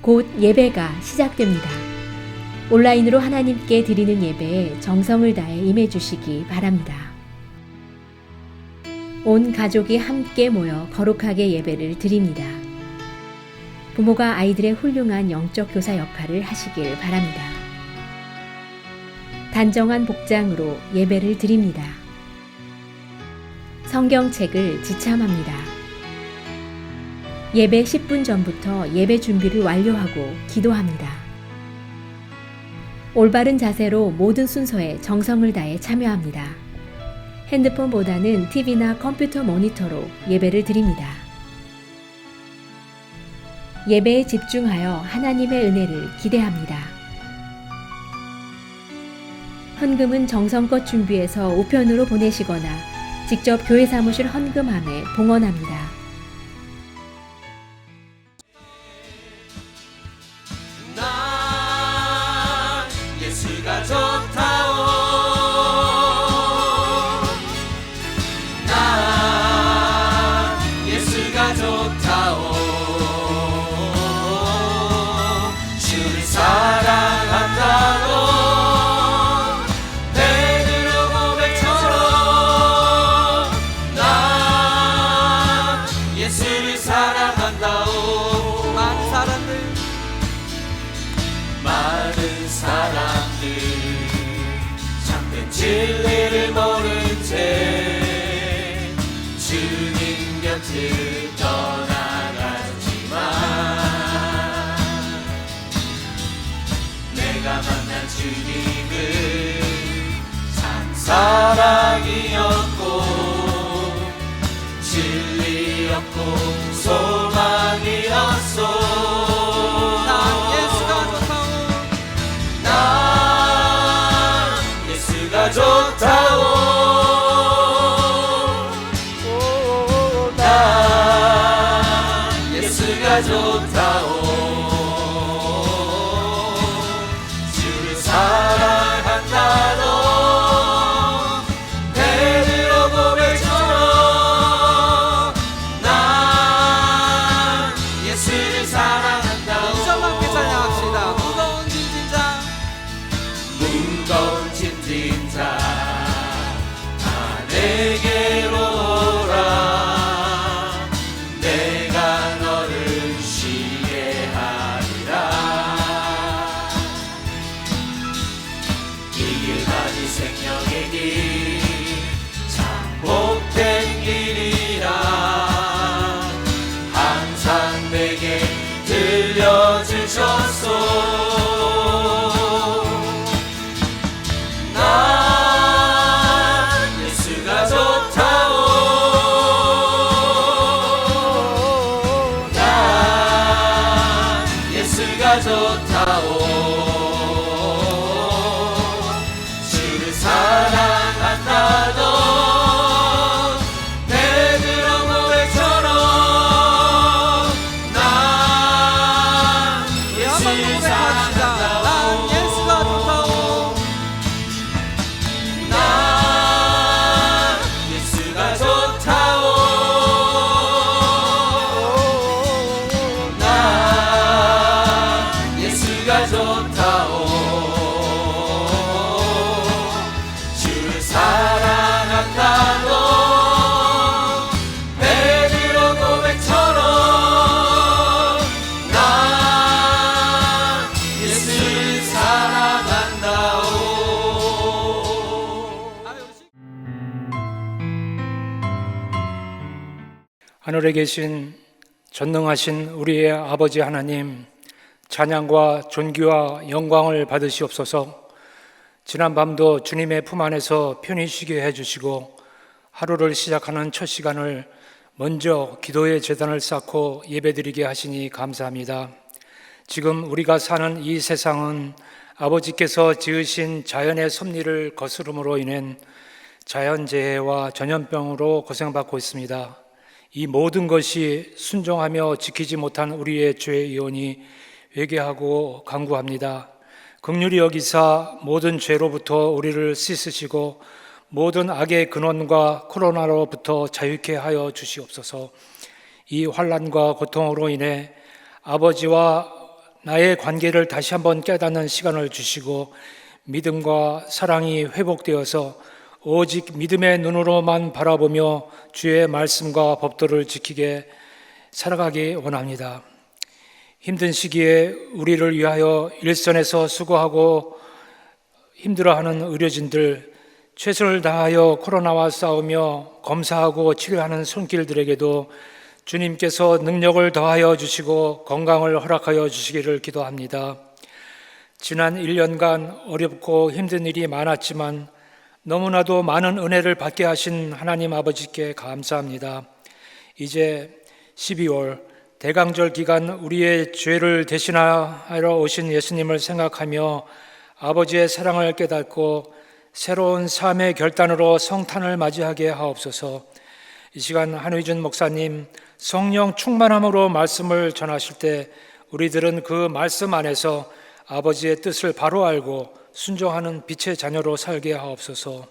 곧 예배가 시작됩니다. 온라인으로 하나님께 드리는 예배에 정성을 다해 임해 주시기 바랍니다. 온 가족이 함께 모여 거룩하게 예배를 드립니다. 부모가 아이들의 훌륭한 영적 교사 역할을 하시길 바랍니다. 단정한 복장으로 예배를 드립니다. 성경책을 지참합니다. 예배 10분 전부터 예배 준비를 완료하고 기도합니다. 올바른 자세로 모든 순서에 정성을 다해 참여합니다. 핸드폰보다는 TV나 컴퓨터 모니터로 예배를 드립니다. 예배에 집중하여 하나님의 은혜를 기대합니다. 헌금은 정성껏 준비해서 우편으로 보내시거나 직접 교회 사무실 헌금함에 봉헌합니다. 난 예수가 좋다오. 난 예수가 좋다오. 주를 사랑한다고 베드로 고백처럼 난 예수를 사랑한다오. 많은 사람들 참된 진리를 모른 채 주님 곁을 떠나갔지만 내가 만난 주님은 참 사랑이었고 진리였고 소망이었소. 좋다오. 난 예수가 좋다오. 주를 사랑한다고 베드로 고백처럼 난 예수를 사랑한다고. 우정과 함께 찬양합시다. 무거운 짐진 자 다 내게로 오라. 내가 너를 쉬게 하리라. 이 길만이 생명의 길 참 복된 길이라 항상 내게 들려주셨소. 좋다오. 주를 사랑한다고 베드로 고백처럼 난 예수를 사랑한다고. 난 예수가 좋다오. 난 예수가 좋다오. 좋다오. 주를 사랑한다고 베드로 고백처럼 난 예수를 사랑한다오. 하늘에 계신 전능하신 우리의 아버지 하나님, 찬양과 존귀와 영광을 받으시옵소서. 지난 밤도 주님의 품 안에서 편히 쉬게 해주시고 하루를 시작하는 첫 시간을 먼저 기도의 제단을 쌓고 예배드리게 하시니 감사합니다. 지금 우리가 사는 이 세상은 아버지께서 지으신 자연의 섭리를 거스름으로 인한 자연재해와 전염병으로 고생받고 있습니다. 이 모든 것이 순종하며 지키지 못한 우리의 죄의 이혼이 회개하고 간구합니다. 긍휼히 여기사 모든 죄로부터 우리를 씻으시고 모든 악의 근원과 코로나로부터 자유케 하여 주시옵소서. 이 환난과 고통으로 인해 아버지와 나의 관계를 다시 한번 깨닫는 시간을 주시고 믿음과 사랑이 회복되어서 오직 믿음의 눈으로만 바라보며 주의 말씀과 법도를 지키게 살아가기 원합니다. 힘든 시기에 우리를 위하여 일선에서 수고하고 힘들어하는 의료진들, 최선을 다하여 코로나와 싸우며 검사하고 치료하는 손길들에게도 주님께서 능력을 더하여 주시고 건강을 허락하여 주시기를 기도합니다. 지난 1년간 어렵고 힘든 일이 많았지만 너무나도 많은 은혜를 받게 하신 하나님 아버지께 감사합니다. 이제 12월 대강절 기간 우리의 죄를 대신하러 오신 예수님을 생각하며 아버지의 사랑을 깨닫고 새로운 삶의 결단으로 성탄을 맞이하게 하옵소서. 이 시간 한의준 목사님 성령 충만함으로 말씀을 전하실 때 우리들은 그 말씀 안에서 아버지의 뜻을 바로 알고 순종하는 빛의 자녀로 살게 하옵소서.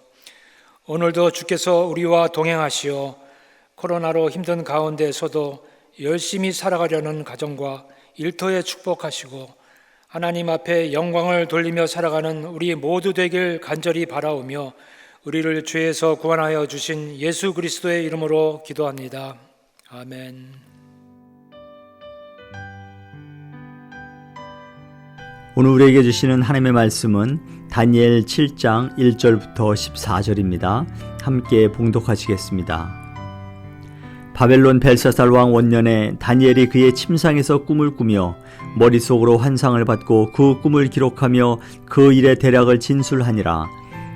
오늘도 주께서 우리와 동행하시어 코로나로 힘든 가운데에서도 열심히 살아가려는 가정과 일터에 축복하시고 하나님 앞에 영광을 돌리며 살아가는 우리 모두 되길 간절히 바라오며 우리를 죄에서 구원하여 주신 예수 그리스도의 이름으로 기도합니다. 아멘. 오늘 우리에게 주시는 하나님의 말씀은 다니엘 7장 1절부터 14절입니다. 함께 봉독하시겠습니다. 바벨론 벨사살 왕 원년에 다니엘이 그의 침상에서 꿈을 꾸며 머릿속으로 환상을 받고 그 꿈을 기록하며 그 일의 대략을 진술하니라.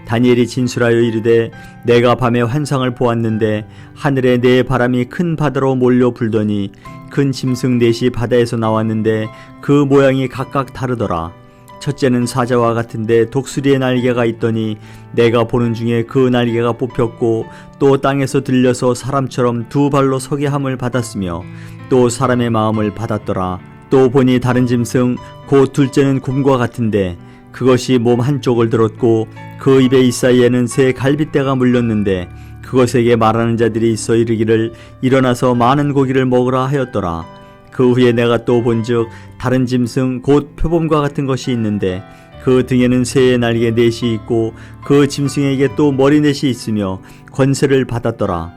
다니엘이 진술하여 이르되 내가 밤에 환상을 보았는데 하늘에 네 바람이 큰 바다로 몰려 불더니 큰 짐승 넷이 바다에서 나왔는데 그 모양이 각각 다르더라. 첫째는 사자와 같은데 독수리의 날개가 있더니 내가 보는 중에 그 날개가 뽑혔고 또 땅에서 들려서 사람처럼 두 발로 서게 함을 받았으며 또 사람의 마음을 받았더라. 또 보니 다른 짐승 곧 둘째는 곰과 같은데 그것이 몸 한쪽을 들었고 그 입의 이사이에는 새 갈빗대가 물렸는데 그것에게 말하는 자들이 있어 이르기를 일어나서 많은 고기를 먹으라 하였더라. 그 후에 내가 또 본즉 다른 짐승 곧 표범과 같은 것이 있는데 그 등에는 새의 날개 넷이 있고 그 짐승에게 또 머리 넷이 있으며 권세를 받았더라.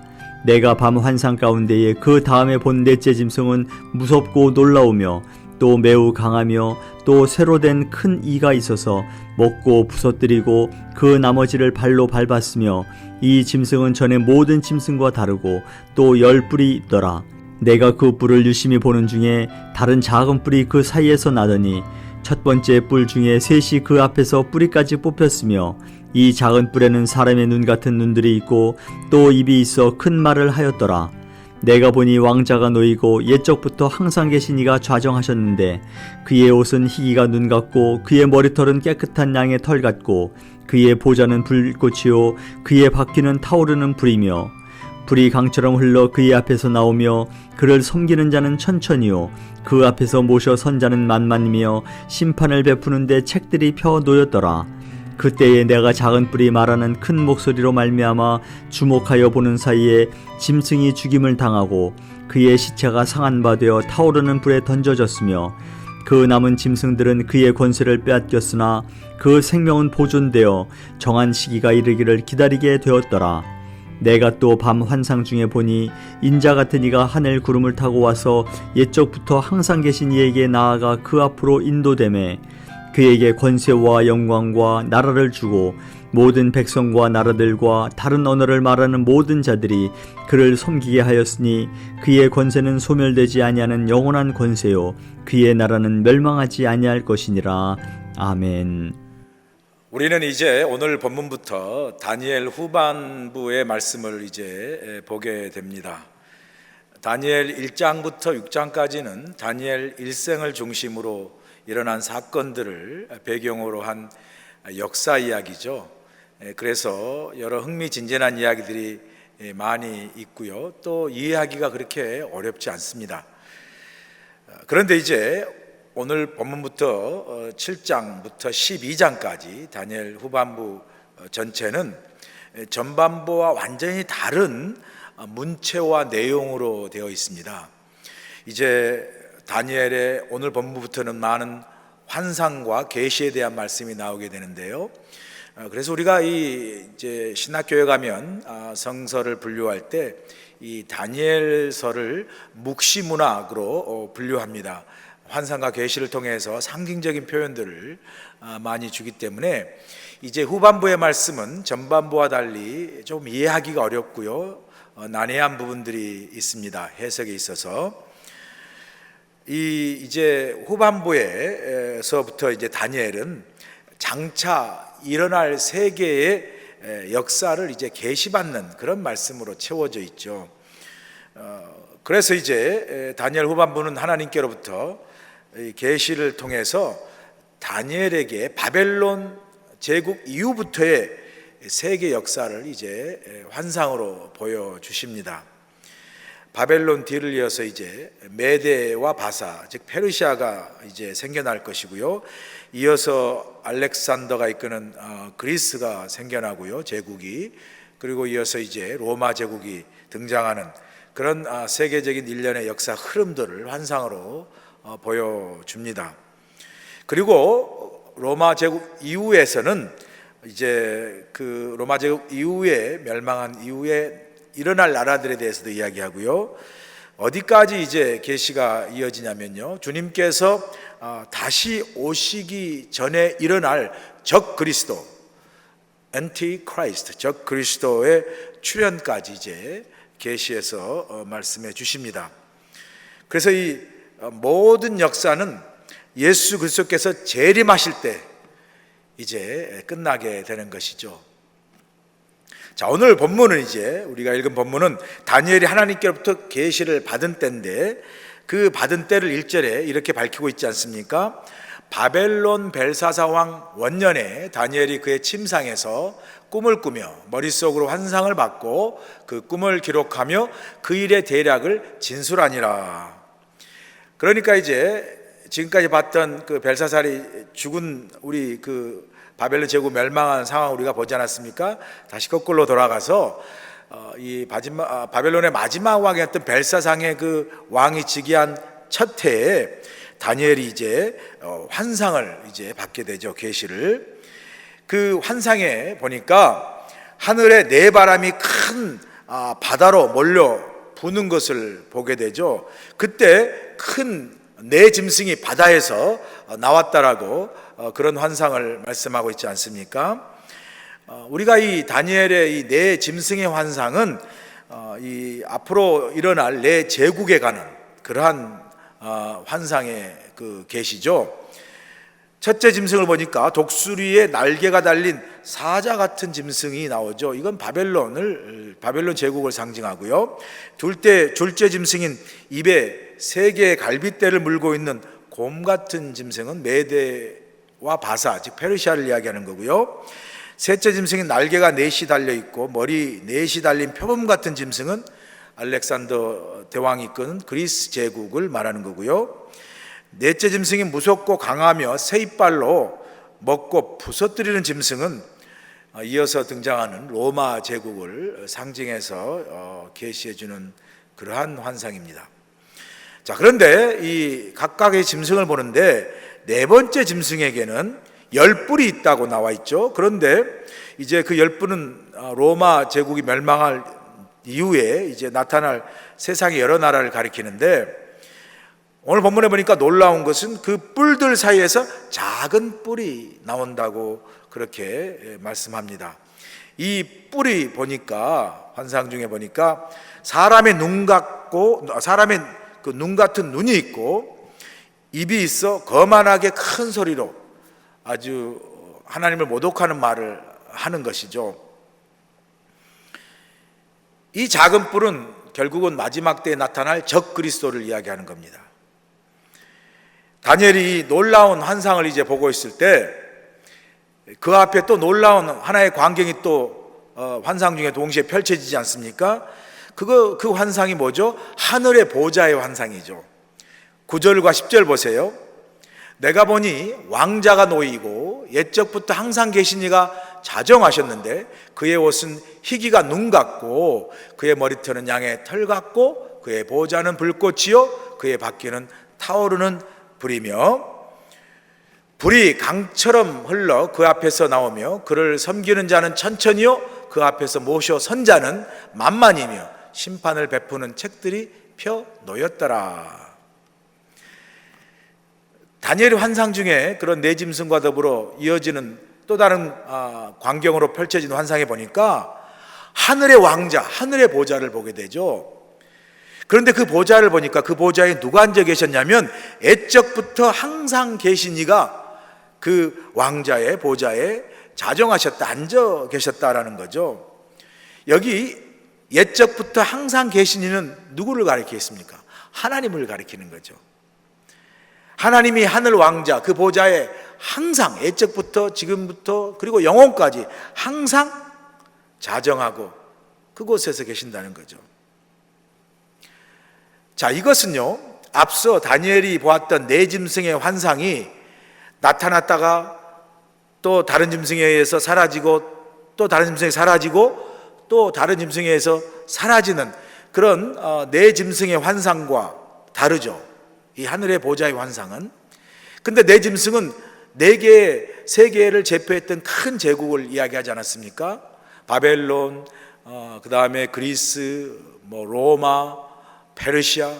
내가 밤 환상 가운데에 그 다음에 본 넷째 짐승은 무섭고 놀라우며 또 매우 강하며 또 새로 된 큰 이가 있어서 먹고 부서뜨리고 그 나머지를 발로 밟았으며 이 짐승은 전에 모든 짐승과 다르고 또 10뿔이 있더라. 내가 그 뿔을 유심히 보는 중에 다른 작은 뿔이 그 사이에서 나더니 첫 번째 뿔 중에 셋이 그 앞에서 뿌리까지 뽑혔으며 이 작은 뿔에는 사람의 눈 같은 눈들이 있고 또 입이 있어 큰 말을 하였더라. 내가 보니 왕자가 놓이고 옛적부터 항상 계신 이가 좌정하셨는데 그의 옷은 희기가 눈 같고 그의 머리털은 깨끗한 양의 털 같고 그의 보좌는 불꽃이요 그의 바퀴는 타오르는 불이며 불이 강처럼 흘러 그의 앞에서 나오며 그를 섬기는 자는 천천히요 그 앞에서 모셔 선 자는 만만이며 심판을 베푸는데 책들이 펴 놓였더라. 그때에 내가 작은 뿔이 말하는 큰 목소리로 말미암아 주목하여 보는 사이에 짐승이 죽임을 당하고 그의 시체가 상한 바 되어 타오르는 불에 던져졌으며 그 남은 짐승들은 그의 권세를 빼앗겼으나 그 생명은 보존되어 정한 시기가 이르기를 기다리게 되었더라. 내가 또 밤 환상 중에 보니 인자 같은 이가 하늘 구름을 타고 와서 옛적부터 항상 계신 이에게 나아가 그 앞으로 인도되매 그에게 권세와 영광과 나라를 주고 모든 백성과 나라들과 다른 언어를 말하는 모든 자들이 그를 섬기게 하였으니 그의 권세는 소멸되지 아니하는 영원한 권세요 그의 나라는 멸망하지 아니할 것이니라. 아멘. 우리는 이제 오늘 본문부터 다니엘 후반부의 말씀을 이제 보게 됩니다. 다니엘 1장부터 6장까지는 다니엘 일생을 중심으로 일어난 사건들을 배경으로 한 역사 이야기죠. 그래서 여러 흥미진진한 이야기들이 많이 있고요. 또 이해하기가 그렇게 어렵지 않습니다. 그런데 이제 오늘 본문부터 7장부터 12장까지 다니엘 후반부 전체는 전반부와 완전히 다른 문체와 내용으로 되어 있습니다. 이제 다니엘의 오늘 본문부터는 많은 환상과 계시에 대한 말씀이 나오게 되는데요. 그래서 우리가 이제 신학교에 가면 성서를 분류할 때 이 다니엘서를 묵시문학으로 분류합니다. 환상과 계시를 통해서 상징적인 표현들을 많이 주기 때문에 이제 후반부의 말씀은 전반부와 달리 좀 이해하기가 어렵고요, 난해한 부분들이 있습니다. 해석에 있어서 이제 후반부에서부터 이제 다니엘은 장차 일어날 세계의 역사를 이제 계시받는 그런 말씀으로 채워져 있죠. 그래서 이제 다니엘 후반부는 하나님께로부터 계시를 통해서 다니엘에게 바벨론 제국 이후부터의 세계 역사를 이제 환상으로 보여주십니다. 바벨론 뒤를 이어서 이제 메대와 바사, 즉 페르시아가 이제 생겨날 것이고요. 이어서 알렉산더가 이끄는 그리스가 생겨나고요, 제국이. 그리고 이어서 이제 로마 제국이 등장하는 그런 세계적인 일련의 역사 흐름들을 환상으로 보여줍니다. 그리고 로마 제국 이후에서는 이제 그 로마 제국 이후에 멸망한 이후에 일어날 나라들에 대해서도 이야기하고요. 어디까지 이제 계시가 이어지냐면요, 주님께서 다시 오시기 전에 일어날 적 그리스도, 엔티크라이스트, 적 그리스도의 출현까지 이제 계시에서 말씀해 주십니다. 그래서 이 모든 역사는 예수 그리스도께서 재림하실 때 이제 끝나게 되는 것이죠. 자, 오늘 본문은 이제 우리가 읽은 본문은 다니엘이 하나님께로부터 계시를 받은 때인데, 그 받은 때를 1절에 이렇게 밝히고 있지 않습니까? 바벨론 벨사사 왕 원년에 다니엘이 그의 침상에서 꿈을 꾸며 머릿속으로 환상을 받고 그 꿈을 기록하며 그 일의 대략을 진술하니라. 그러니까 이제 지금까지 봤던 그 벨사살이 죽은 우리 그 바벨론 제국 멸망한 상황 우리가 보지 않았습니까? 다시 거꾸로 돌아가서 이 바벨론의 마지막 왕이었던 벨사상의 그 왕이 즉위한 첫 해에 다니엘이 이제 환상을 이제 받게 되죠. 계시를. 그 환상에 보니까 하늘에 네 바람이 큰 바다로 몰려 부는 것을 보게 되죠. 그때 큰 네 짐승이 바다에서 나왔다라고 그런 환상을 말씀하고 있지 않습니까? 우리가 이 다니엘의 이 네 짐승의 환상은 이 앞으로 일어날 네 제국에 관한 그러한 환상의 그 계시죠. 첫째 짐승을 보니까 독수리에 날개가 달린 사자 같은 짐승이 나오죠. 이건 바벨론 제국을 상징하고요. 둘째 짐승인 입에 세 개의 갈빗대를 물고 있는 곰 같은 짐승은 메대와 바사, 즉 페르시아를 이야기하는 거고요. 셋째 짐승인 날개가 넷이 달려 있고 머리 넷이 달린 표범 같은 짐승은 알렉산더 대왕이 이끄는 그리스 제국을 말하는 거고요. 넷째 짐승이 무섭고 강하며 새 이빨로 먹고 부서뜨리는 짐승은 이어서 등장하는 로마 제국을 상징해서 계시해 주는 그러한 환상입니다. 자, 그런데 이 각각의 짐승을 보는데 네 번째 짐승에게는 10뿔이 있다고 나와 있죠. 그런데 이제 그 10뿔은 로마 제국이 멸망할 이후에 이제 나타날 세상의 여러 나라를 가리키는데, 오늘 본문에 보니까 놀라운 것은 그 뿔들 사이에서 작은 뿔이 나온다고 그렇게 말씀합니다. 이 뿔이 보니까 환상 중에 보니까 사람의 눈 같은 눈이 있고 입이 있어 거만하게 큰 소리로 아주 하나님을 모독하는 말을 하는 것이죠. 이 작은 뿔은 결국은 마지막 때에 나타날 적 그리스도를 이야기하는 겁니다. 다니엘이 놀라운 환상을 이제 보고 있을 때 그 앞에 또 놀라운 하나의 광경이 또 환상 중에 동시에 펼쳐지지 않습니까? 그 환상이 뭐죠? 하늘의 보좌의 환상이죠. 9절과 10절 보세요. 내가 보니 왕자가 놓이고 옛적부터 항상 계신 이가 자정하셨는데 그의 옷은 희기가 눈 같고 그의 머리털은 양의 털 같고 그의 보좌는 불꽃이요 그의 바퀴는 타오르는 불이며 불이 강처럼 흘러 그 앞에서 나오며 그를 섬기는 자는 천천히요 그 앞에서 모셔 선 자는 만만이며 심판을 베푸는 책들이 펴 놓였더라. 다니엘의 환상 중에 그런 네 짐승과 더불어 이어지는 또 다른 광경으로 펼쳐진 환상에 보니까 하늘의 왕자, 하늘의 보좌를 보게 되죠. 그런데 그 보좌를 보니까 그 보좌에 누가 앉아 계셨냐면 옛적부터 항상 계신 이가 그 왕자의 보좌에 자정하셨다, 앉아 계셨다라는 거죠. 여기 옛적부터 항상 계신 이는 누구를 가리키겠습니까? 하나님을 가리키는 거죠. 하나님이 하늘 왕자 그 보좌에 항상 옛적부터 지금부터 그리고 영원까지 항상 자정하고 그곳에서 계신다는 거죠. 자, 이것은요 앞서 다니엘이 보았던 네 짐승의 환상이 나타났다가 또 다른 짐승에 의해서 사라지고 또 다른 짐승이 사라지고 또 다른 짐승에 의해서 사라지는 그런 네 짐승의 환상과 다르죠. 이 하늘의 보좌의 환상은. 근데 네 짐승은 네 개, 세 개를 제패했던 큰 제국을 이야기하지 않았습니까? 바벨론, 그 다음에 그리스, 로마, 페르시아.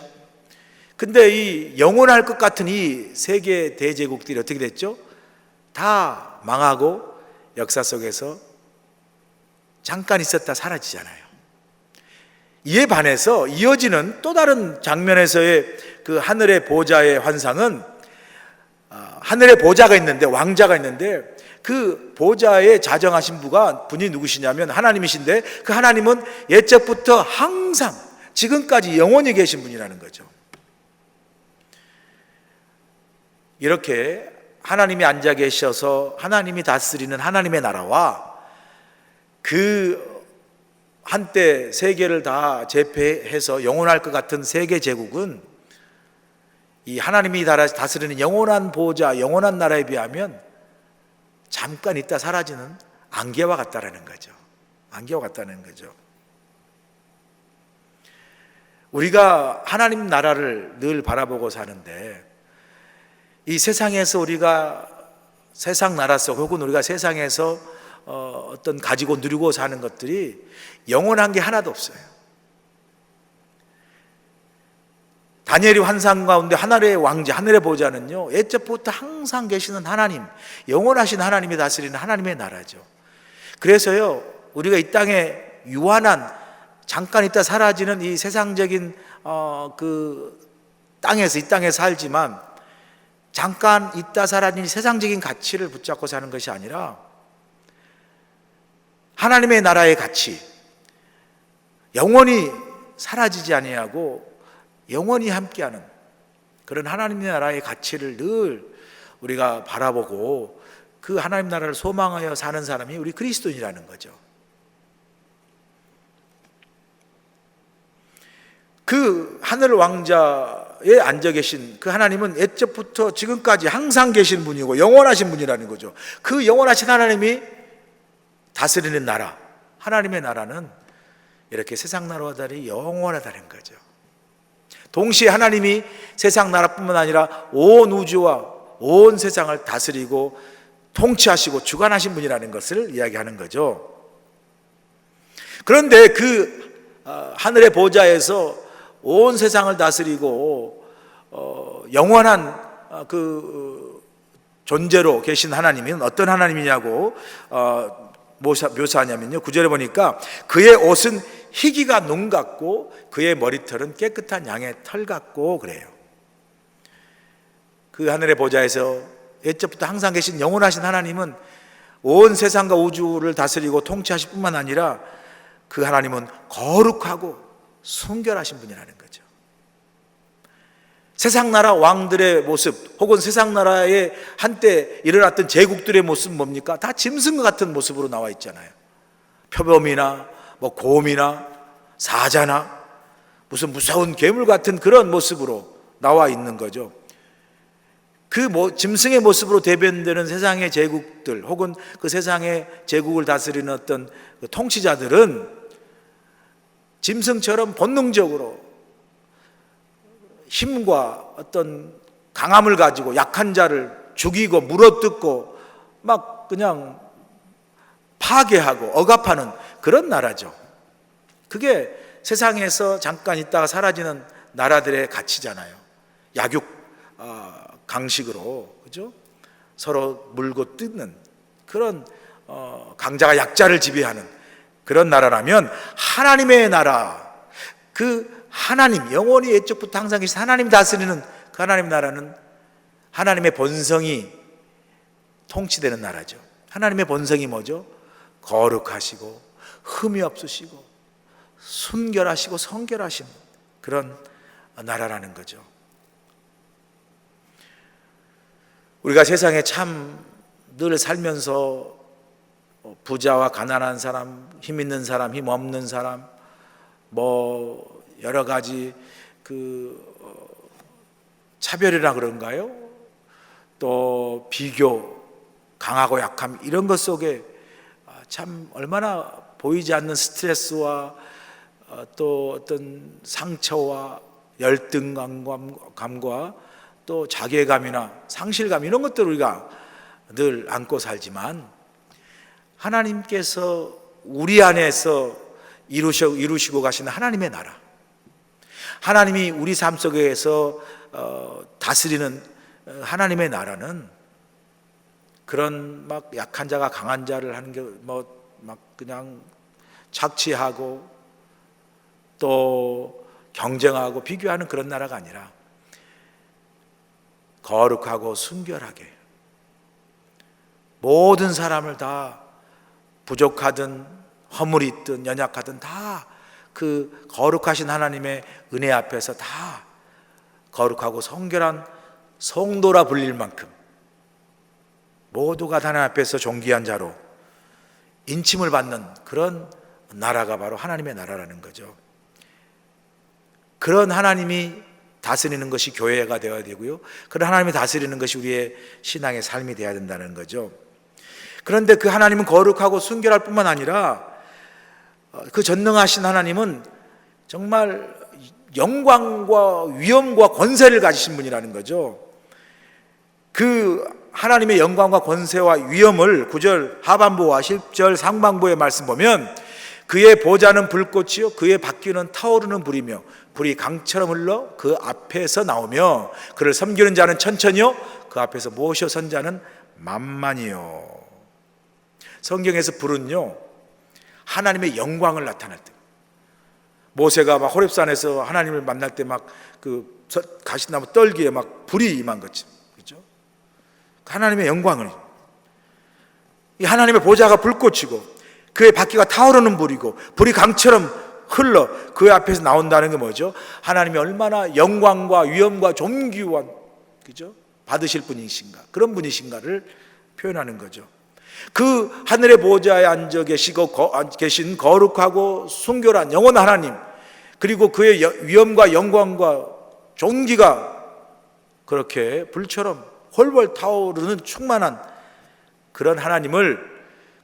근데 이 영원할 것 같은 이 세계 대제국들이 어떻게 됐죠? 다 망하고 역사 속에서 잠깐 있었다 사라지잖아요. 이에 반해서 이어지는 또 다른 장면에서의 그 하늘의 보좌의 환상은 하늘의 보좌가 있는데 왕자가 있는데 그 보좌에 자정하신 분이 누구시냐면 하나님이신데 그 하나님은 옛적부터 항상 지금까지 영원히 계신 분이라는 거죠. 이렇게 하나님이 앉아 계셔서 하나님이 다스리는 하나님의 나라와 그 한때 세계를 다 제패해서 영원할 것 같은 세계 제국은 이 하나님이 다스리는 영원한 보좌, 영원한 나라에 비하면 잠깐 있다 사라지는 안개와 같다라는 거죠. 안개와 같다는 거죠. 우리가 하나님 나라를 늘 바라보고 사는데 이 세상에서 우리가 세상 나라 속 혹은 우리가 세상에서 어떤 가지고 누리고 사는 것들이 영원한 게 하나도 없어요. 다니엘이 환상 가운데 하늘의 왕자, 하늘의 보좌는요 옛적부터 항상 계시는 하나님, 영원하신 하나님이 다스리는 하나님의 나라죠. 그래서요 우리가 이 땅에 유한한 잠깐 있다 사라지는 이 세상적인 그 땅에서 이 땅에 살지만 잠깐 있다 사라지는 세상적인 가치를 붙잡고 사는 것이 아니라 하나님의 나라의 가치, 영원히 사라지지 아니하고 영원히 함께하는 그런 하나님의 나라의 가치를 늘 우리가 바라보고 그 하나님 나라를 소망하여 사는 사람이 우리 그리스도인이라는 거죠. 그 하늘 왕자에 앉아 계신 그 하나님은 옛적부터 지금까지 항상 계신 분이고 영원하신 분이라는 거죠. 그 영원하신 하나님이 다스리는 나라, 하나님의 나라는 이렇게 세상 나라와 달리 영원하다는 거죠. 동시에 하나님이 세상 나라뿐만 아니라 온 우주와 온 세상을 다스리고 통치하시고 주관하신 분이라는 것을 이야기하는 거죠. 그런데 그 하늘의 보좌에서 온 세상을 다스리고 영원한 그 존재로 계신 하나님은 어떤 하나님이냐고 묘사하냐면요 9절에 보니까 그의 옷은 희기가 눈 같고 그의 머리털은 깨끗한 양의 털 같고 그래요. 그 하늘의 보좌에서 옛적부터 항상 계신 영원하신 하나님은 온 세상과 우주를 다스리고 통치하실 뿐만 아니라 그 하나님은 거룩하고 순결하신 분이라는 거죠. 세상 나라 왕들의 모습 혹은 세상 나라에 한때 일어났던 제국들의 모습은 뭡니까? 다 짐승과 같은 모습으로 나와 있잖아요. 표범이나 곰이나 사자나 무슨 무서운 괴물 같은 그런 모습으로 나와 있는 거죠. 그 짐승의 모습으로 대변되는 세상의 제국들 혹은 그 세상의 제국을 다스리는 어떤 그 통치자들은 짐승처럼 본능적으로 힘과 어떤 강함을 가지고 약한 자를 죽이고 물어뜯고 막 그냥 파괴하고 억압하는 그런 나라죠. 그게 세상에서 잠깐 있다가 사라지는 나라들의 가치잖아요. 약육 강식으로, 그죠? 서로 물고 뜯는 그런 강자가 약자를 지배하는 그런 나라라면, 하나님의 나라, 그 하나님, 영원히 옛적부터 항상 계신 하나님 다스리는 그 하나님 나라는 하나님의 본성이 통치되는 나라죠. 하나님의 본성이 뭐죠? 거룩하시고 흠이 없으시고 순결하시고 성결하신 그런 나라라는 거죠. 우리가 세상에 참 늘 살면서 부자와 가난한 사람, 힘 있는 사람, 힘 없는 사람, 뭐 여러 가지 차별이라 그런가요? 또 비교, 강하고 약함, 이런 것 속에 참 얼마나 보이지 않는 스트레스와 또 어떤 상처와 열등감과 또 자괴감이나 상실감, 이런 것들을 우리가 늘 안고 살지만, 하나님께서 우리 안에서 이루시고 가시는 하나님의 나라, 하나님이 우리 삶 속에서 다스리는 하나님의 나라는 그런 막 약한 자가 강한 자를 하는 게 막 그냥 착취하고 또 경쟁하고 비교하는 그런 나라가 아니라, 거룩하고 순결하게 모든 사람을 다 부족하든 허물이 있든 연약하든 다 그 거룩하신 하나님의 은혜 앞에서 다 거룩하고 성결한 성도라 불릴 만큼 모두가 하나님 앞에서 존귀한 자로 인침을 받는 그런 나라가 바로 하나님의 나라라는 거죠. 그런 하나님이 다스리는 것이 교회가 되어야 되고요, 그런 하나님이 다스리는 것이 우리의 신앙의 삶이 되어야 된다는 거죠. 그런데 그 하나님은 거룩하고 순결할 뿐만 아니라, 그 전능하신 하나님은 정말 영광과 위엄과 권세를 가지신 분이라는 거죠. 그 하나님의 영광과 권세와 위엄을 9절 하반부와 10절 상반부의 말씀 보면, 그의 보좌는 불꽃이요 그의 바퀴는 타오르는 불이며 불이 강처럼 흘러 그 앞에서 나오며 그를 섬기는 자는 천천히요 그 앞에서 모셔 선 자는 만만히요. 성경에서 불은요, 하나님의 영광을 나타낼 때, 모세가 막 호렙산에서 하나님을 만날 때 막 그 가시나무 떨기에 막 불이 임한 것처럼, 그렇죠? 하나님의 영광을, 이 하나님의 보좌가 불꽃이고 그의 바퀴가 타오르는 불이고 불이 강처럼 흘러 그 앞에서 나온다는 게 뭐죠? 하나님이 얼마나 영광과 위엄과 존귀와, 그죠? 받으실 분이신가, 그런 분이신가를 표현하는 거죠. 그 하늘의 보좌에 앉아 계신 거룩하고 순결한 영원한 하나님, 그리고 그의 위엄과 영광과 존귀가 그렇게 불처럼 홀벌 타오르는 충만한 그런 하나님을,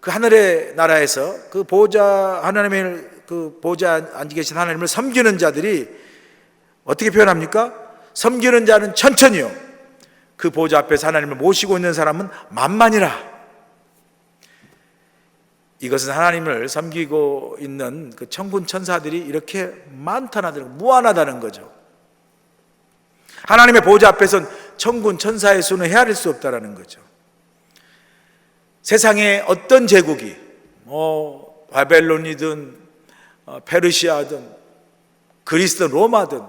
그 하늘의 나라에서 그 보좌, 하나님의 그 보좌에 앉아 계신 하나님을 섬기는 자들이 어떻게 표현합니까? 섬기는 자는 천천히요 그 보좌 앞에서 하나님을 모시고 있는 사람은 만만이라. 이것은 하나님을 섬기고 있는 그 천군 천사들이 이렇게 많다는, 무한하다는 거죠. 하나님의 보좌 앞에서는 천군 천사의 수는 헤아릴 수 없다라는 거죠. 세상의 어떤 제국이 바벨론이든 페르시아든 그리스든 로마든,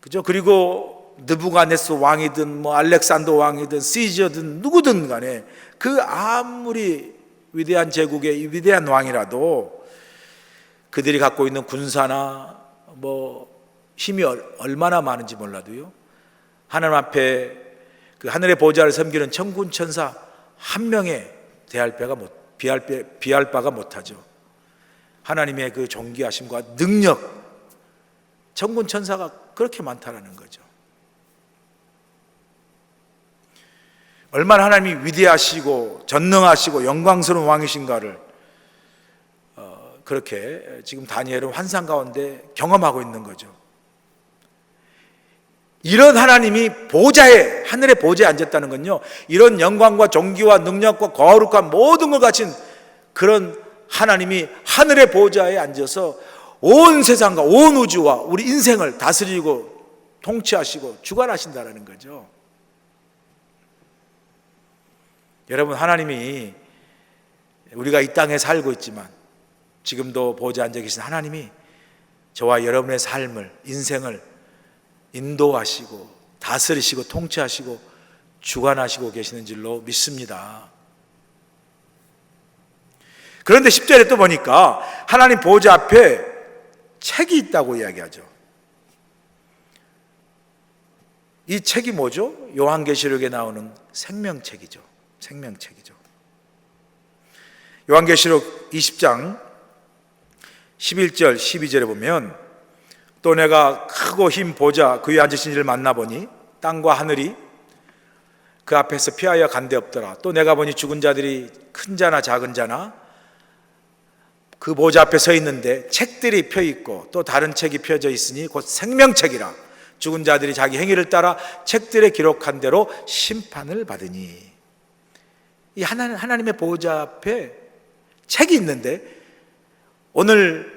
그죠? 그리고 느부갓네살 왕이든 알렉산더 왕이든 시저든 누구든 간에 그 아무리 위대한 제국의 위대한 왕이라도 그들이 갖고 있는 군사나 힘이 얼마나 많은지 몰라도요, 하나님 앞에 그 하늘의 보좌를 섬기는 천군 천사 한 명에 비할 바가 못하죠. 하나님의 그 존귀하심과 능력, 천군 천사가 그렇게 많다라는 거죠. 얼마나 하나님이 위대하시고 전능하시고 영광스러운 왕이신가를 그렇게 지금 다니엘은 환상 가운데 경험하고 있는 거죠. 이런 하나님이 보좌에, 하늘의 보좌에 앉았다는 건요, 이런 영광과 존귀와 능력과 거룩한 모든 걸 가진 그런 하나님이 하늘의 보좌에 앉아서 온 세상과 온 우주와 우리 인생을 다스리고 통치하시고 주관하신다는 거죠. 여러분, 하나님이, 우리가 이 땅에 살고 있지만 지금도 보좌에 앉아 계신 하나님이 저와 여러분의 삶을, 인생을 인도하시고 다스리시고 통치하시고 주관하시고 계시는 줄로 믿습니다. 그런데 10절에 또 보니까 하나님 보좌 앞에 책이 있다고 이야기하죠. 이 책이 뭐죠? 요한계시록에 나오는 생명책이죠. 생명책이죠. 요한계시록 20장 11절 12절에 보면, 또 내가 크고 흰 보좌 그 위에 앉으신 이를 만나보니 땅과 하늘이 그 앞에서 피하여 간데 없더라. 또 내가 보니 죽은 자들이 큰 자나 작은 자나 그 보좌 앞에 서 있는데 책들이 펴 있고 또 다른 책이 펴져 있으니 곧 생명책이라. 죽은 자들이 자기 행위를 따라 책들에 기록한 대로 심판을 받으니. 이 하나님의 보좌 앞에 책이 있는데, 오늘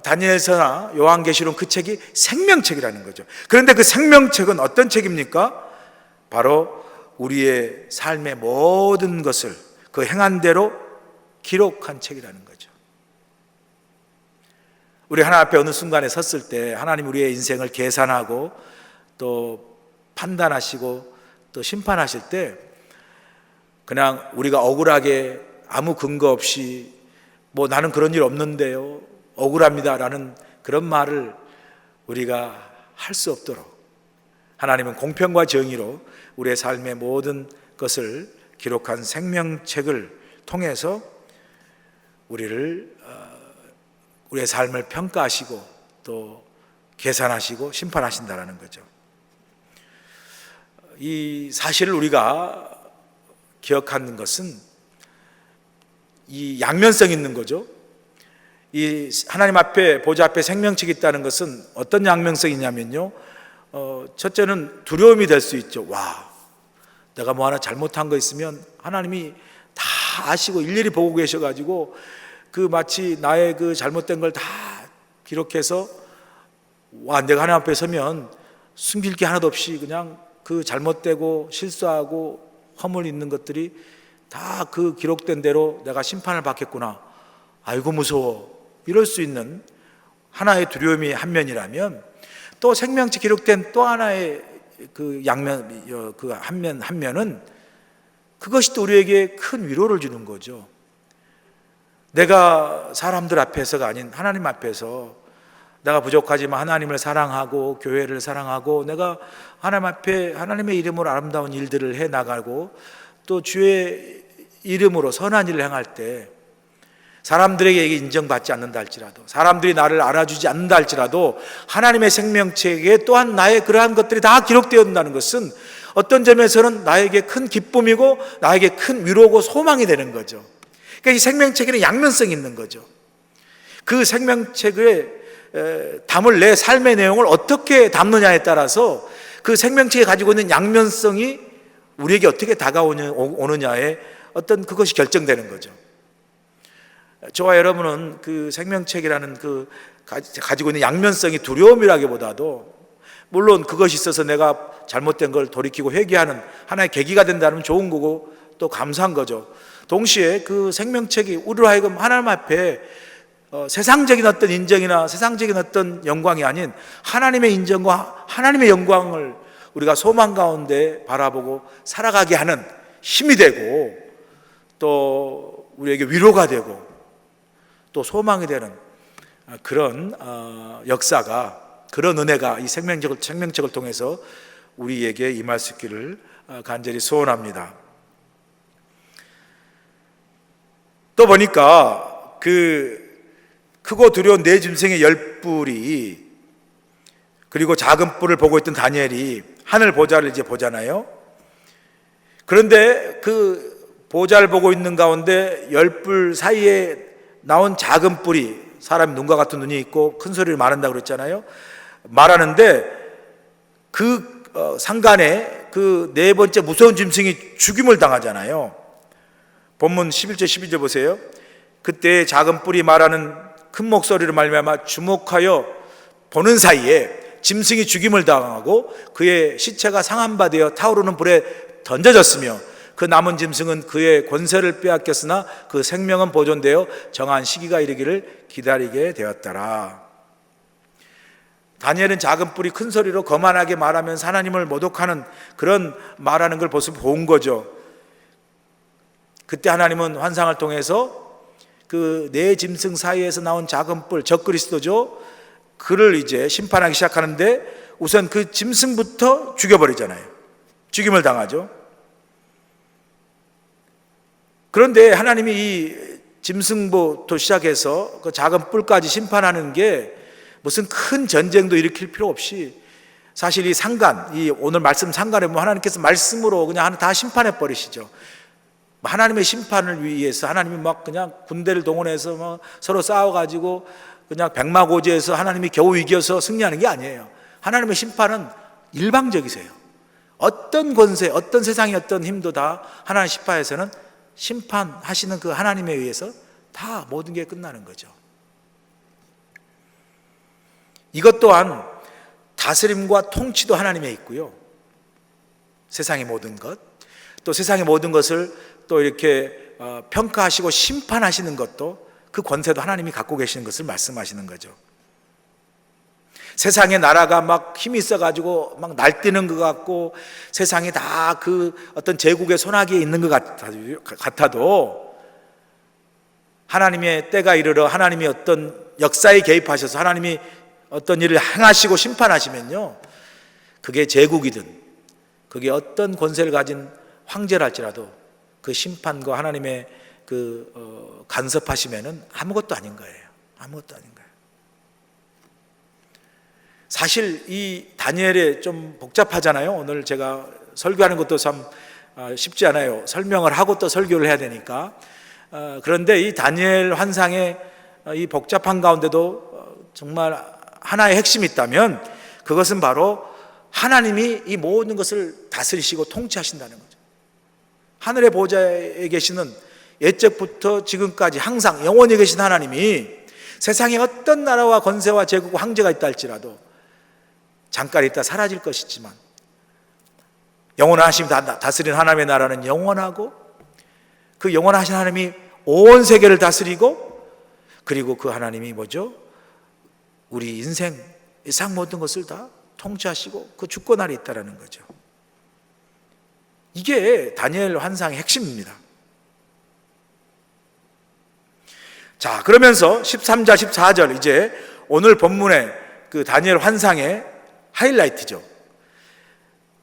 다니엘서나 요한계시록 그 책이 생명책이라는 거죠. 그런데 그 생명책은 어떤 책입니까? 바로 우리의 삶의 모든 것을 그 행한 대로 기록한 책이라는 거죠. 우리 하나님 앞에 어느 순간에 섰을 때 하나님 우리의 인생을 계산하고 또 판단하시고 또 심판하실 때, 그냥 우리가 억울하게 아무 근거 없이 뭐 나는 그런 일 없는데요, 억울합니다 라는 그런 말을 우리가 할 수 없도록 하나님은 공평과 정의로 우리의 삶의 모든 것을 기록한 생명책을 통해서 우리의 삶을 평가하시고 또 계산하시고 심판하신다는 거죠. 이 사실을 우리가 기억하는 것은 이 양면성 있는 거죠. 이 하나님 앞에, 보좌 앞에 생명책이 있다는 것은 어떤 양면성이냐면요, 첫째는 두려움이 될 수 있죠. 와, 내가 뭐 하나 잘못한 거 있으면 하나님이 다 아시고 일일이 보고 계셔가지고 그 마치 나의 그 잘못된 걸 다 기록해서, 와, 내가 하나님 앞에 서면 숨길 게 하나도 없이 그냥 그 잘못되고 실수하고 허물 있는 것들이 다 그 기록된 대로 내가 심판을 받겠구나, 아이고 무서워, 이럴 수 있는 하나의 두려움이 한 면이라면, 또 생명책 기록된 또 하나의 그 양면, 그 한 면은 그것이 또 우리에게 큰 위로를 주는 거죠. 내가 사람들 앞에서가 아닌 하나님 앞에서 내가 부족하지만 하나님을 사랑하고 교회를 사랑하고 내가 하나님 앞에 하나님의 이름으로 아름다운 일들을 해 나가고 또 주의 이름으로 선한 일을 행할 때 사람들에게 인정받지 않는다 할지라도, 사람들이 나를 알아주지 않는다 할지라도 하나님의 생명책에 또한 나의 그러한 것들이 다 기록되어 있다는 것은 어떤 점에서는 나에게 큰 기쁨이고 나에게 큰 위로고 소망이 되는 거죠. 그러니까 이 생명책에는 양면성이 있는 거죠. 그 생명책에 담을 내 삶의 내용을 어떻게 담느냐에 따라서 그 생명책에 가지고 있는 양면성이 우리에게 어떻게 다가오느냐에 어떤 그것이 결정되는 거죠. 저와 여러분은 그 생명책이라는 그 가지고 있는 양면성이 두려움이라기보다도, 물론 그것이 있어서 내가 잘못된 걸 돌이키고 회개하는 하나의 계기가 된다면 좋은 거고 또 감사한 거죠. 동시에 그 생명책이 우리로 하여금 하나님 앞에 세상적인 어떤 인정이나 세상적인 어떤 영광이 아닌 하나님의 인정과 하나님의 영광을 우리가 소망 가운데 바라보고 살아가게 하는 힘이 되고 또 우리에게 위로가 되고 또 소망이 되는 그런 역사가, 그런 은혜가 이 생명책을 통해서 우리에게 임할 수 있기를 간절히 소원합니다. 또 보니까 그 크고 두려운 네 짐승의 10뿔이 그리고 작은 뿔을 보고 있던 다니엘이 하늘 보좌를 이제 보잖아요. 그런데 그 보좌를 보고 있는 가운데 10뿔 사이에 나온 작은 뿔이, 사람이 눈과 같은 눈이 있고 큰 소리를 말한다고 그랬잖아요. 말하는데 그 상간에 그 네 번째 무서운 짐승이 죽임을 당하잖아요. 본문 11절 12절 보세요. 그때 작은 뿔이 말하는 큰 목소리로 말미암아 주목하여 보는 사이에 짐승이 죽임을 당하고 그의 시체가 상한 바 되어 타오르는 불에 던져졌으며 그 남은 짐승은 그의 권세를 빼앗겼으나 그 생명은 보존되어 정한 시기가 이르기를 기다리게 되었더라. 다니엘은 작은 뿔이 큰 소리로 거만하게 말하면서 하나님을 모독하는 그런 말하는 걸 모습 본 거죠. 그때 하나님은 환상을 통해서 그 네 짐승 사이에서 나온 작은 뿔, 적그리스도죠. 그를 이제 심판하기 시작하는데 우선 그 짐승부터 죽여버리잖아요. 죽임을 당하죠. 그런데 하나님이 이 짐승부터 시작해서 그 작은 뿔까지 심판하는 게 무슨 큰 전쟁도 일으킬 필요 없이 사실 이 상간, 이 오늘 말씀 상간에 보면 하나님께서 말씀으로 그냥 다 심판해 버리시죠. 하나님의 심판을 위해서 하나님이 막 그냥 군대를 동원해서 막 서로 싸워가지고 그냥 백마고지에서 하나님이 겨우 이겨서 승리하는 게 아니에요. 하나님의 심판은 일방적이세요. 어떤 권세, 어떤 세상의 어떤 힘도 다 하나님 심판에서는 심판하시는 그 하나님에 의해서 다 모든 게 끝나는 거죠. 이것 또한 다스림과 통치도 하나님에 있고요. 세상의 모든 것, 또 세상의 모든 것을 또 이렇게 평가하시고 심판하시는 것도 그 권세도 하나님이 갖고 계시는 것을 말씀하시는 거죠. 세상의 나라가 막 힘이 있어가지고 막 날뛰는 것 같고 세상이 다 그 어떤 제국의 손아귀에 있는 것 같아도 하나님의 때가 이르러 하나님이 어떤 역사에 개입하셔서 하나님이 어떤 일을 행하시고 심판하시면요, 그게 제국이든 그게 어떤 권세를 가진 황제랄지라도 그 심판과 하나님의 그 간섭하시면은 아무것도 아닌 거예요. 아무것도 아닌 거예요. 사실 이 다니엘에 좀 복잡하잖아요. 오늘 제가 설교하는 것도 참 쉽지 않아요. 설명을 하고 또 설교를 해야 되니까. 그런데 이 다니엘 환상의 이 복잡한 가운데도 정말 하나의 핵심이 있다면 그것은 바로 하나님이 이 모든 것을 다스리시고 통치하신다는 거죠. 하늘의 보좌에 계시는 옛적부터 지금까지 항상 영원히 계신 하나님이 세상에 어떤 나라와 권세와 제국 황제가 있다 할지라도 잠깐 있다 사라질 것이지만 영원하심 다스리는 하나님의 나라는 영원하고 그 영원하신 하나님이 온 세계를 다스리고 그리고 그 하나님이 뭐죠? 우리 인생 이상 모든 것을 다 통치하시고 그 주권 아래 있다라는 거죠. 이게 다니엘 환상의 핵심입니다. 자, 그러면서 13절, 14절 이제 오늘 본문의 그 다니엘 환상의 하이라이트죠.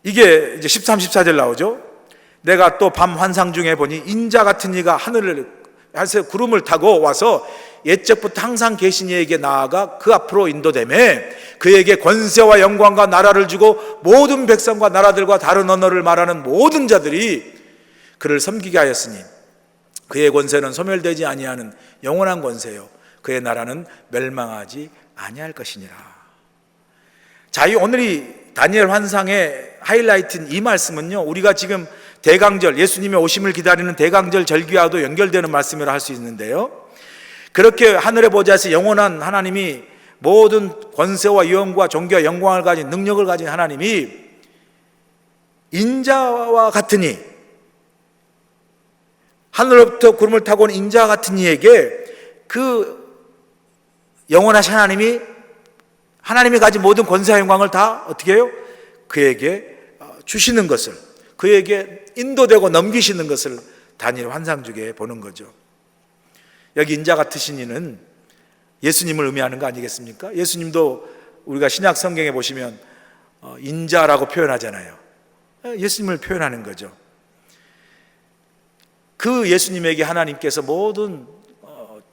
이게 이제 13, 14절 나오죠. 내가 또 밤 환상 중에 보니 인자 같은 이가 하늘을 구름을 타고 와서 옛적부터 항상 계신 이에게 나아가 그 앞으로 인도되매 그에게 권세와 영광과 나라를 주고 모든 백성과 나라들과 다른 언어를 말하는 모든 자들이 그를 섬기게 하였으니 그의 권세는 소멸되지 아니하는 영원한 권세요 그의 나라는 멸망하지 아니할 것이니라. 자, 이 오늘이 다니엘 환상의 하이라이트인 이 말씀은요, 우리가 지금 대강절, 예수님의 오심을 기다리는 대강절 절기와도 연결되는 말씀이라 할 수 있는데요, 그렇게 하늘의 보좌에서 영원한 하나님이 모든 권세와 위엄과 존귀와 영광을 가진 능력을 가진 하나님이 인자와 같으니 하늘로부터 구름을 타고 온 인자와 같은 이에게 그 영원하신 하나님이 가진 모든 권세와 영광을 다 어떻게 해요? 그에게 주시는 것을, 그에게 인도되고 넘기시는 것을 다니엘 환상 중에 보는 거죠. 여기 인자 같으신 이는 예수님을 의미하는 거 아니겠습니까? 예수님도 우리가 신약 성경에 보시면 인자라고 표현하잖아요. 예수님을 표현하는 거죠. 그 예수님에게 하나님께서 모든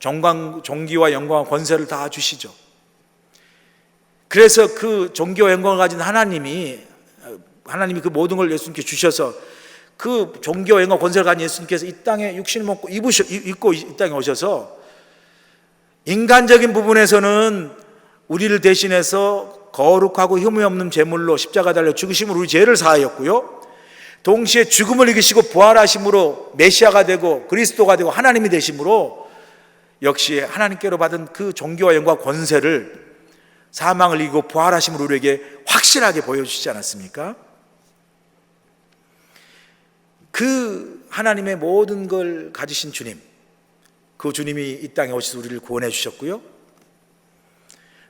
존귀와 영광과 권세를 다 주시죠. 그래서 그 존귀와 영광을 가진 하나님이 그 모든 걸 예수님께 주셔서 그 존귀와 영광 권세를 가진 예수님께서 이 땅에 육신을 먹고 입고 이 땅에 오셔서 인간적인 부분에서는 우리를 대신해서 거룩하고 흠이 없는 제물로 십자가 달려 죽으심으로 우리 죄를 사하였고요, 동시에 죽음을 이기시고 부활하심으로 메시아가 되고 그리스도가 되고 하나님이 되심으로 역시 하나님께로 받은 그 존귀와 영광과 권세를 사망을 이기고 부활하심으로 우리에게 확실하게 보여주시지 않았습니까? 그 하나님의 모든 걸 가지신 주님, 그 주님이 이 땅에 오셔서 우리를 구원해 주셨고요,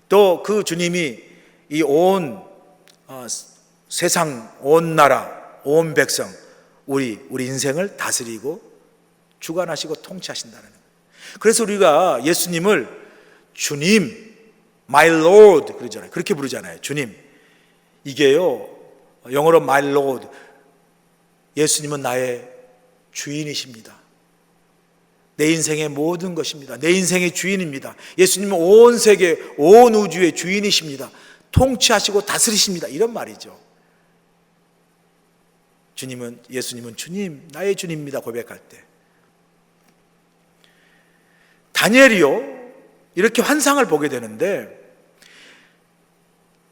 또 그 주님이 이 온 세상, 온 나라, 온 백성, 우리 인생을 다스리고 주관하시고 통치하신다는 거예요. 그래서 우리가 예수님을 주님, My Lord 그러잖아요. 그렇게 부르잖아요. 주님. 이게요, 영어로 My Lord, 예수님은 나의 주인이십니다. 내 인생의 모든 것입니다. 내 인생의 주인입니다. 예수님은 온 세계, 온 우주의 주인이십니다. 통치하시고 다스리십니다. 이런 말이죠. 예수님은 주님, 나의 주님입니다 고백할 때, 다니엘이요 이렇게 환상을 보게 되는데,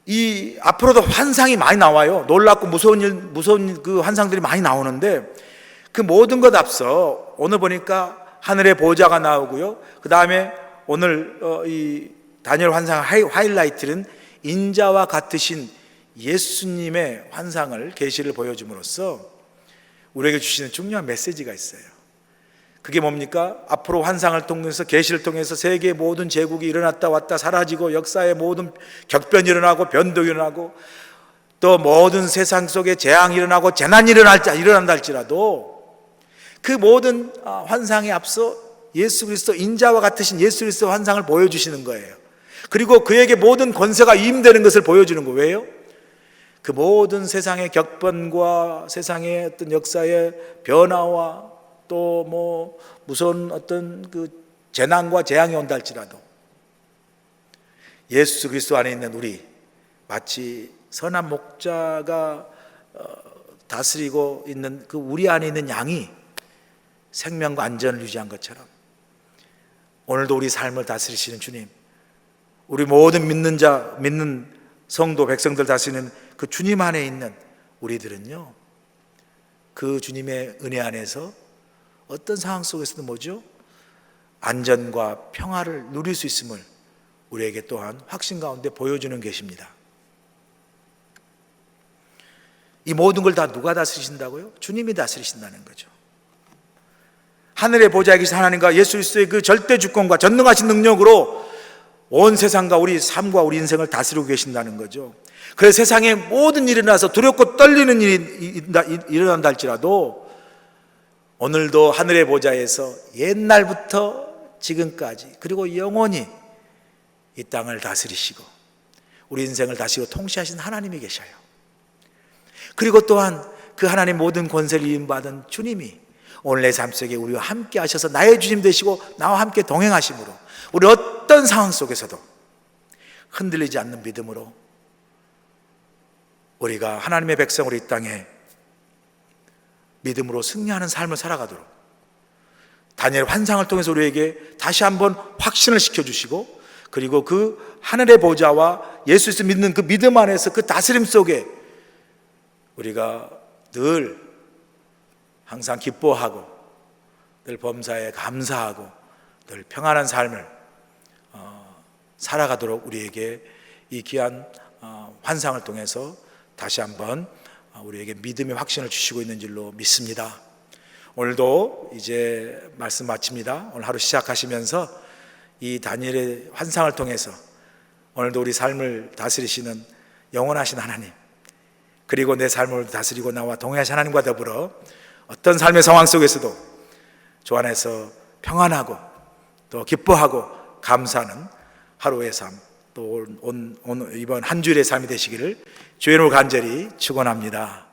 이 앞으로도 환상이 많이 나와요. 놀랍고 무서운 그 환상들이 많이 나오는데, 그 모든 것 앞서 오늘 보니까 하늘의 보좌가 나오고요, 그 다음에 오늘 이 다니엘 환상 하이라이트는 인자와 같으신 예수님의 환상을, 계시를 보여줌으로써 우리에게 주시는 중요한 메시지가 있어요. 그게 뭡니까? 앞으로 환상을 통해서, 계시를 통해서 세계의 모든 제국이 일어났다 왔다 사라지고, 역사의 모든 격변이 일어나고 변동이 일어나고, 또 모든 세상 속에 재앙이 일어나고 재난이 일어난다 할지라도 그 모든 환상에 앞서 예수 그리스도, 인자와 같으신 예수 그리스도 환상을 보여주시는 거예요. 그리고 그에게 모든 권세가 임되는 것을 보여주는 거예요. 왜요? 그 모든 세상의 격변과 세상의 어떤 역사의 변화와 또 뭐 무서운 어떤 그 재난과 재앙이 온다 할지라도 예수 그리스도 안에 있는 우리, 마치 선한 목자가 다스리고 있는 그 우리 안에 있는 양이 생명과 안전을 유지한 것처럼, 오늘도 우리 삶을 다스리시는 주님, 우리 모든 믿는 성도 백성들 다스리는 그 주님 안에 있는 우리들은요, 그 주님의 은혜 안에서 어떤 상황 속에서도 뭐죠? 안전과 평화를 누릴 수 있음을 우리에게 또한 확신 가운데 보여주는 계십니다. 이 모든 걸 다 누가 다스리신다고요? 주님이 다스리신다는 거죠. 하늘의 보좌에 계신 하나님과 예수 그리스도의 그 절대 주권과 전능하신 능력으로 온 세상과 우리 삶과 우리 인생을 다스리고 계신다는 거죠. 그래서 세상에 모든 일이 일어나서 두렵고 떨리는 일이 일어난다 할지라도 오늘도 하늘의 보좌에서 옛날부터 지금까지 그리고 영원히 이 땅을 다스리시고 우리 인생을 다스리고 통치하신 하나님이 계셔요. 그리고 또한 그 하나님 모든 권세를 이임받은 주님이 오늘 내 삶 속에 우리와 함께 하셔서 나의 주님 되시고 나와 함께 동행하심으로 우리 어떤 상황 속에서도 흔들리지 않는 믿음으로 우리가 하나님의 백성으로 이 땅에 믿음으로 승리하는 삶을 살아가도록 다니엘 환상을 통해서 우리에게 다시 한번 확신을 시켜주시고, 그리고 그 하늘의 보좌와 예수 그리스도 믿는 그 믿음 안에서 그 다스림 속에 우리가 늘 항상 기뻐하고 늘 범사에 감사하고 늘 평안한 삶을 살아가도록 우리에게 이 귀한 환상을 통해서 다시 한번 우리에게 믿음의 확신을 주시고 있는 줄로 믿습니다. 오늘도 이제 말씀 마칩니다. 오늘 하루 시작하시면서 이 다니엘의 환상을 통해서 오늘도 우리 삶을 다스리시는 영원하신 하나님, 그리고 내 삶을 다스리고 나와 동행하신 하나님과 더불어 어떤 삶의 상황 속에서도 주 안에서 평안하고 또 기뻐하고 감사하는 하루의 삶, 또 이번 한 주일의 삶이 되시기를 주의 이름으로 간절히 축원합니다.